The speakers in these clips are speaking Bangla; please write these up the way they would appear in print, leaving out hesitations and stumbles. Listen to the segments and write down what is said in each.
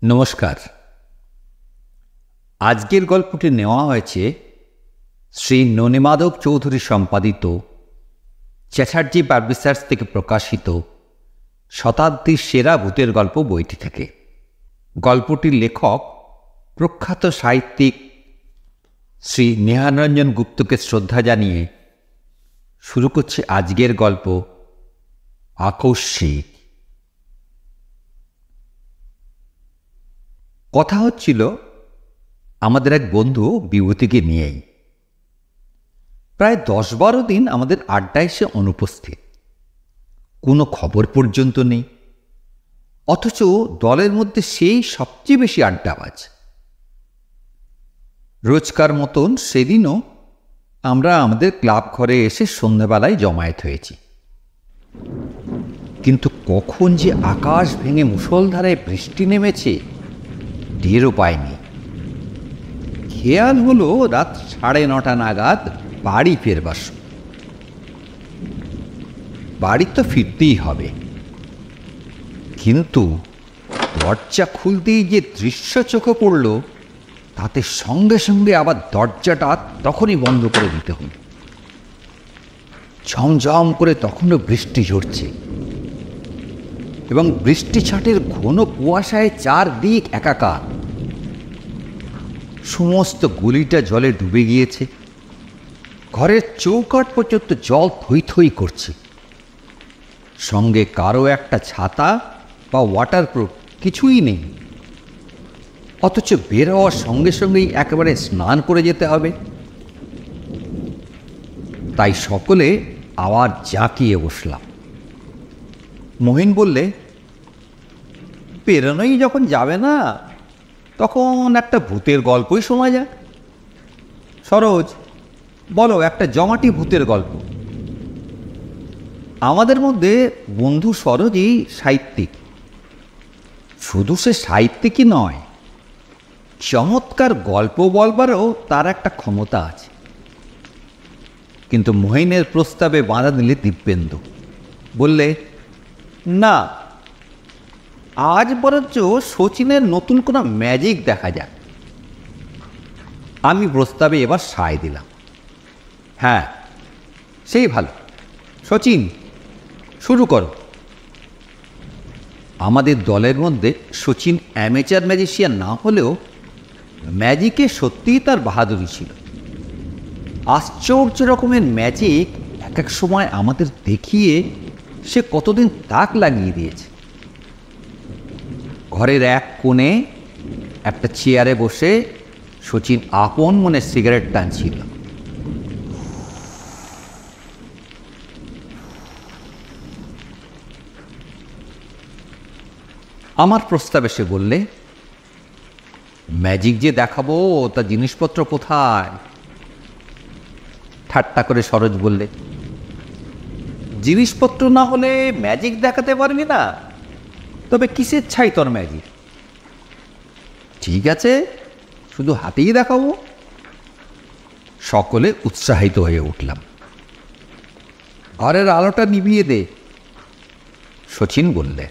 নমস্কার। আজকের গল্পটি নেওয়া হয়েছে শ্রী ননীমাধব চৌধুরী সম্পাদিত চ্যাটার্জি পাবলিশার্স থেকে প্রকাশিত শতাব্দীর সেরা ভূতের গল্প বইটি থেকে। গল্পটির লেখক প্রখ্যাত সাহিত্যিক শ্রী নেহারঞ্জন গুপ্তকে শ্রদ্ধা জানিয়ে শুরু করছে আজকের গল্প আকস্মিক। কথা হচ্ছিল আমাদের এক বন্ধু বিভূতিকে নিয়েই। প্রায় 10-12 দিন আমাদের আড্ডায় সে অনুপস্থিত, কোনো খবর পর্যন্ত নেই। অথচ দলের মধ্যে সেই সবচেয়ে বেশি আড্ডাবাজ। রোজকার মতন সেদিনও আমরা আমাদের ক্লাব ঘরে এসে সন্ধ্যাবেলায় জমায়েত হয়েছি। কিন্তু কখন যে আকাশ ভেঙে মুষলধারায় বৃষ্টি নেমেছে টেরও পায়নি। খেয়াল হলো রাত 9:30 নাগাদ বাড়ি ফেরবার সময়। বাড়ি তো ফিরতেই হবে, কিন্তু দরজা খুলতেই যে দৃশ্য চোখে পড়ল তাতে সঙ্গে সঙ্গে আবার দরজাটা তখনই বন্ধ করে দিতে হল। ঝমঝম করে তখনও বৃষ্টি ঝরছে এবং বৃষ্টি ছাটের ঘন কুয়াশায় চারদিক একাকার। সমস্ত গলিটা জলে ডুবে গিয়েছে। ঘরের চৌকাঠ পর্যন্ত জল থই থই করছে। সঙ্গে কারো একটা ছাতা বা ওয়াটারপ্রুফ কিছুই নেই। অথচ বের হওয়ার সঙ্গে সঙ্গেই একেবারে স্নান করে যেতে হবে। তাই সকলে আবার জাঁকিয়ে বসলাম। মহিন বললে, পেরোনোই যখন যাবে না তখন একটা ভূতের গল্পই শোনা যাক। সরোজ, বলো একটা জমাটি ভূতের গল্প। আমাদের মধ্যে বন্ধু সরোজই সাহিত্যিক। শুধু সে সাহিত্যিকই নয়, চমৎকার গল্প বলবারও তার একটা ক্ষমতা আছে। কিন্তু মহিনের প্রস্তাবে বাধা দিলে দিব্যেন্দু বললে, না, আজ বরঞ্চ শচীনের নতুন কোনো ম্যাজিক দেখা যাক। আমি প্রস্তাবে এবার সায় দিলাম। হ্যাঁ, সেই ভালো। শচীন, শুরু করো। আমাদের দলের মধ্যে শচীন অ্যামেচার ম্যাজিশিয়ান না হলেও ম্যাজিকে সত্যিই তার বাহাদুরি ছিল। আশ্চর্য রকমের ম্যাজিক এক এক সময় আমাদের দেখিয়ে সে কতদিন তাক লাগিয়ে দিয়েছে। ঘরের এক কোণে একটা চেয়ারে বসে শচীন আপন মনে সিগারেট টানছিল। আমার প্রস্তাবে সে বললে, ম্যাজিক যে দেখাবো তা জিনিসপত্র কোথায়? ঠাট্টা করে সরোজ বললে, জিনিসপত্র না হলে ম্যাজিক দেখাতে পারবি না? তবে কিসের ছাই তোর ম্যাজিক? ঠিক আছে, শুধু হাতেই দেখাবো। সকলে উৎসাহিত হয়ে উঠলাম। ঘরের আলোটা নিভিয়ে দে, শচীন বললে।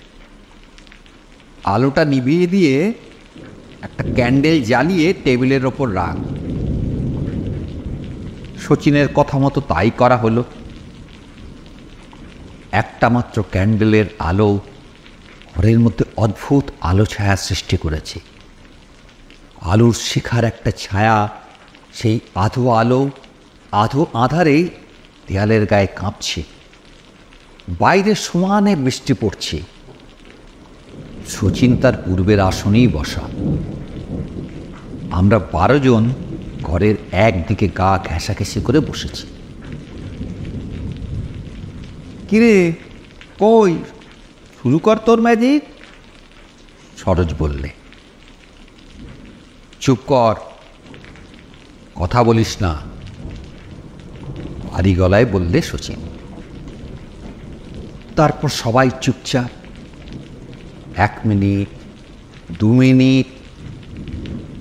আলোটা নিভিয়ে দিয়ে একটা ক্যান্ডেল জ্বালিয়ে টেবিলের ওপর রাখ। শচীনের কথা মতো তাই করা হলো। একটা মাত্র ক্যান্ডেলের আলো ঘরের মধ্যে অদ্ভুত আলো ছায়া সৃষ্টি করেছে। আলোর শিখার একটা ছায়া সেই আধো আলো আধো আঁধারে দেয়ালের গায়ে কাঁপছে। বাইরে সমানে বৃষ্টি পড়ছে। শচীন তার পূর্বের আসনেই বসা। আমরা 12 জন ঘরের একদিকে গা ঘেঁষাঘেঁষি করে বসেছি। কিরে, কই, শুরু কর তোর ম্যাজিক, সরোজ বললে। চুপ কর, কথা বলিস না, ভারী গলায় বললে শচীন। তারপর সবাই চুপচাপ। 1 মিনিট, 2 মিনিট,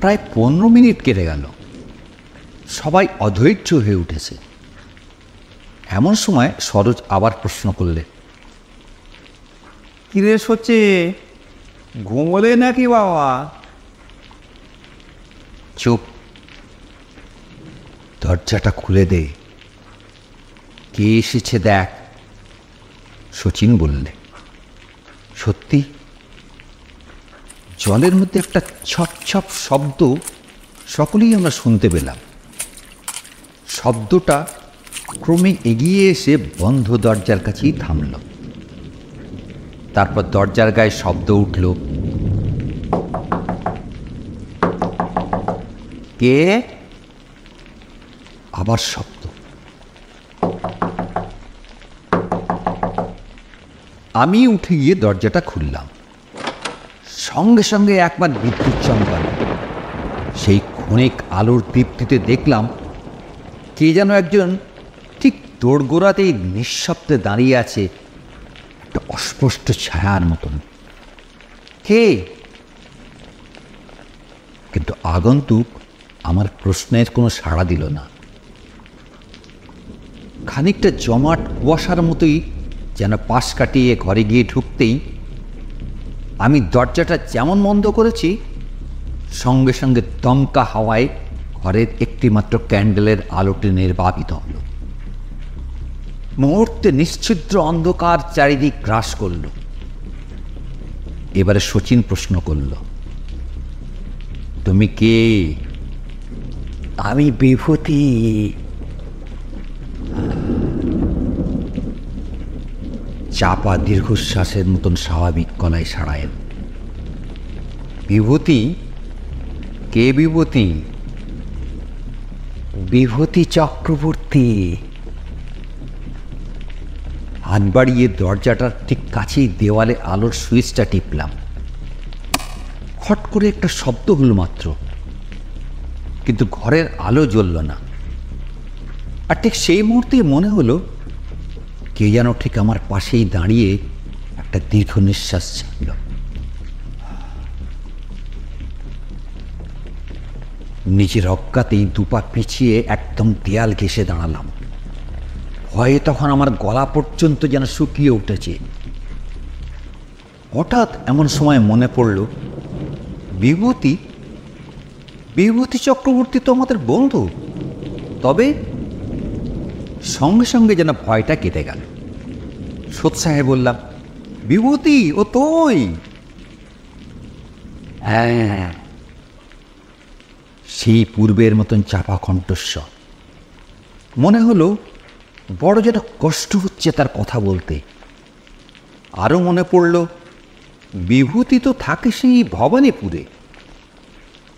প্রায় 15 মিনিট কেটে গেল। সবাই অধৈর্য হয়ে উঠেছে। এমন সময় সরোজ আবার প্রশ্ন করলে, কিরে সচে, ঘুমলে নাকি বাবা? চুপ, দরজাটা খুলে দে, কে এসেছে দেখ। শচীন বললে। সত্যি জলের মধ্যে একটা ছপ ছপ শব্দ সকলেই আমরা শুনতে পেলাম। শব্দটা ক্রমে এগিয়ে এসে বন্ধ দরজার কাছেই থামল। তারপর দরজার গায়ে শব্দ উঠল, কে? আবার শব্দ। আমি উঠে গিয়ে দরজাটা খুললাম। সঙ্গে সঙ্গে একবার বিদ্যুৎ চমকালো। সেই ক্ষণিক আলোর দীপ্তিতে দেখলাম কে যেন একজন ঠিক দোরগোড়াতেই নিঃশব্দে দাঁড়িয়ে আছে, একটা অস্পষ্ট ছায়ার মতন। কে? কিন্তু আগন্তুক আমার প্রশ্নের কোনো সাড়া দিল না। খানিকটা জমাট কুয়াশার মতোই যেন পাশ কাটিয়ে ঘরে গিয়ে ঢুকতেই আমি দরজাটা যেমন বন্ধ করেছি, সঙ্গে সঙ্গে দমকা হাওয়ায় ঘরের একটিমাত্র ক্যান্ডেলের আলোটি নির্বাপিত হল। মুহূর্তে নিশ্ছিদ্র অন্ধকার চারিদিক গ্রাস করল। এবারে শচীন প্রশ্ন করল, তুমি কে? আমি বিভূতি। চাপা দীর্ঘশ্বাসের মতন স্বাভাবিক গলায় সাড়ায়েন। বিভূতি? কে বিভূতি? বিভূতি চক্রবর্তী। হাত বাড়িয়ে দরজাটার ঠিক কাছেই দেওয়ালে আলোর সুইচটা টিপলাম। খট করে একটা শব্দ হলো মাত্র, কিন্তু ঘরের আলো জ্বলল না। আর ঠিক সেই মুহূর্তে মনে হলো কে যেন ঠিক আমার পাশেই দাঁড়িয়ে একটা দীর্ঘ নিঃশ্বাস ছাড়ল। নিজের অজ্ঞাতেই দুপা পিছিয়ে একদম দেয়াল ঘেঁষে দাঁড়ালাম। ভয়ে তখন আমার গলা পর্যন্ত যেন শুকিয়ে উঠেছে। হঠাৎ এমন সময় মনে পড়ল, বিভূতি বিভূতি চক্রবর্তী তো আমাদের বন্ধু। তবে সঙ্গে সঙ্গে যেন ভয়টা কেটে গেল। সোৎসাহে বললাম, বিভূতি, ও তুই? হ্যাঁ। সেই পূর্বের মতন চাপা কণ্ঠস্বর। মনে হলো বড় যেন কষ্ট হচ্ছে তার কথা বলতে। আরও মনে পড়ল, বিভূতি তো থাকে সেই ভবানীপুরে।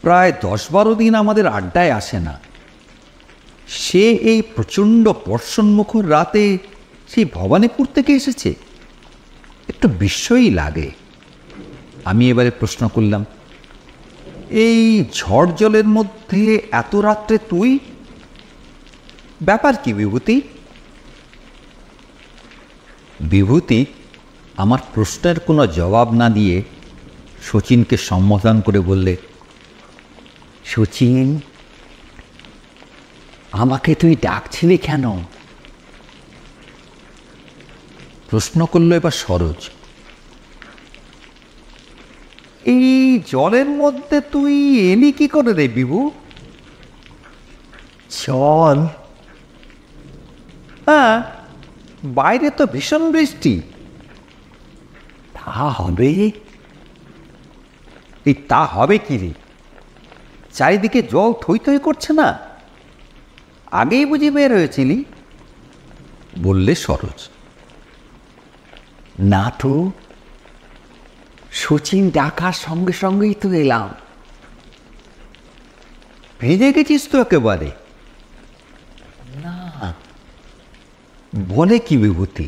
প্রায় 10-12 দিন আমাদের আড্ডায় আসে না। সে এই প্রচণ্ড বর্ষণমুখর রাতে সেই ভবানীপুর থেকে এসেছে, একটু বিস্ময়ই লাগে। আমি এবারে প্রশ্ন করলাম, এই ঝড় জলের মধ্যে এত রাত্রে তুই? ব্যাপার কি বিভূতি? বিভূতি আমার প্রশ্নের কোনো জবাব না দিয়ে শচীনকে সম্বোধন করে বললে, শচীন, আমাকে তুই ডাকছিলি কেন? প্রশ্ন করল এবার সরোজ। এই জলের মধ্যে তুই এলি কি করে রে বিভু? জল? হ্যাঁ, বাইরে তো ভীষণ বৃষ্টি। তা হবে? এই তা হবে কি রে? চারিদিকে জল থই থই করছে না? আগেই বুঝি বের হয়েছিলি? বললে সরোজ। না তো, শচীন ডাকার সঙ্গে সঙ্গেই তো এলাম। ভেজে গেছিস তো একেবারে? না। বলে কি বিভূতি?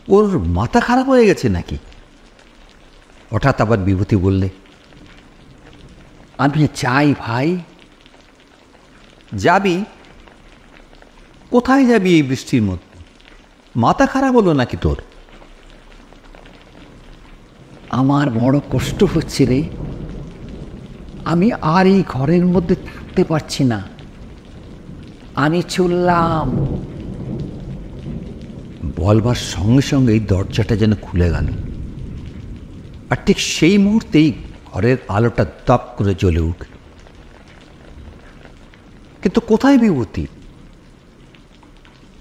ওর মাথা খারাপ হয়ে গেছে নাকি? হঠাৎ আবার বিভূতি বললে, আমি চাই ভাই। যাবি? কোথায় যাবি এই বৃষ্টির মধ্যে? মাথা খারাপ হলো নাকি তোর? আমার বড় কষ্ট হচ্ছে রে। আমি আর এই ঘরের মধ্যে থাকতে পারছি না। আমি চললাম। বলবার সঙ্গে সঙ্গেই দরজাটা যেন খুলে গেল, আর ঠিক সেই মুহূর্তেই ঘরের আলোটা দপ করে জ্বলে উঠল। কিন্তু কোথায় বিভূতি?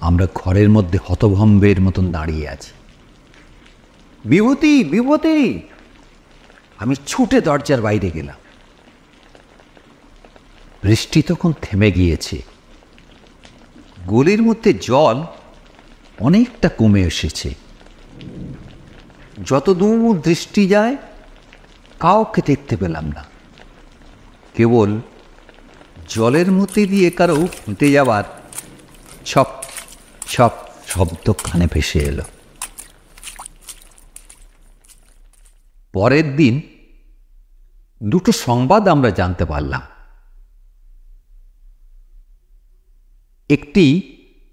আমরা ঘরের মধ্যে হতভম্বের মতন দাঁড়িয়ে আছি। বিভূতি, বিভূতি! আমি ছুটে দরজার বাইরে গেলাম। বৃষ্টি তখন থেমে গিয়েছে। গলির মধ্যে জল অনেকটা কমে এসেছে। যত দূর দৃষ্টি যায় কাউকে দেখতে পেলাম না। কেবল জলের মধ্যে দিয়ে কারো হেঁটে যাওয়ার ছপ ছপ শব্দ কানে ভেসে এলো। পরের দিন দুটো সংবাদ আমরা জানতে পারলাম। একটি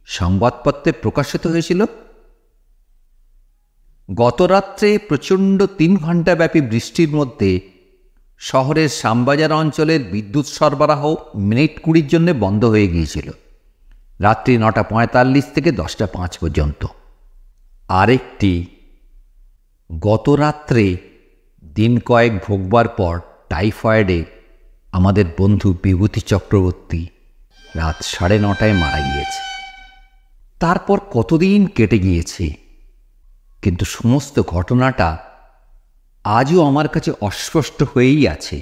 সংবাদপত্রে প্রকাশিত হয়েছিল, গত রাত্রে প্রচণ্ড 3 ঘণ্টাব্যাপী বৃষ্টির মধ্যে শহরের শ্যামবাজার অঞ্চলের বিদ্যুৎ সরবরাহ মিনিট 20 জন্য বন্ধ হয়ে গিয়েছিল, রাত্রি 9:45 থেকে 10:05 পর্যন্ত। আরেকটি, গত রাত্রে দিন কয়েক ভোগবার পর টাইফয়েডে আমাদের বন্ধু বিভূতি চক্রবর্তী রাত 9:30টায় মারা গিয়েছে। তারপর কতদিন কেটে গিয়েছে, কিন্তু সমস্ত ঘটনাটা আজও আমার কাছে অস্পষ্ট হয়েই আছে।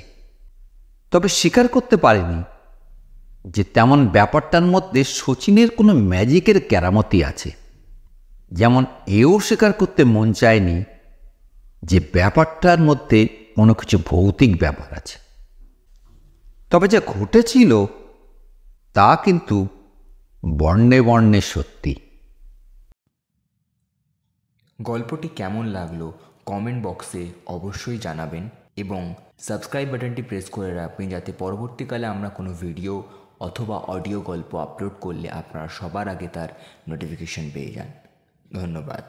তবে স্বীকার করতে পারিনি যে তেমন ব্যাপারটার মধ্যে শচীনের কোনো ম্যাজিকের কেরামতি আছে। যেমন এও স্বীকার করতে মন চায়নি যে ব্যাপারটার মধ্যে কোনো কিছু ভৌতিক ব্যাপার আছে। তবে যা ঘটেছিল তা কিন্তু বর্ণে বর্ণে সত্যি। গল্পটি কেমন লাগলো কমেন্ট বক্সে অবশ্যই জানাবেন এবং সাবস্ক্রাইব বাটনটি প্রেস করে রাখবেন, যাতে পরবর্তীকালে আমরা কোনো ভিডিও অথবা অডিও গল্প আপলোড করলে আপনারা সবার আগে তার নোটিফিকেশন পেয়ে যান। ধন্যবাদ।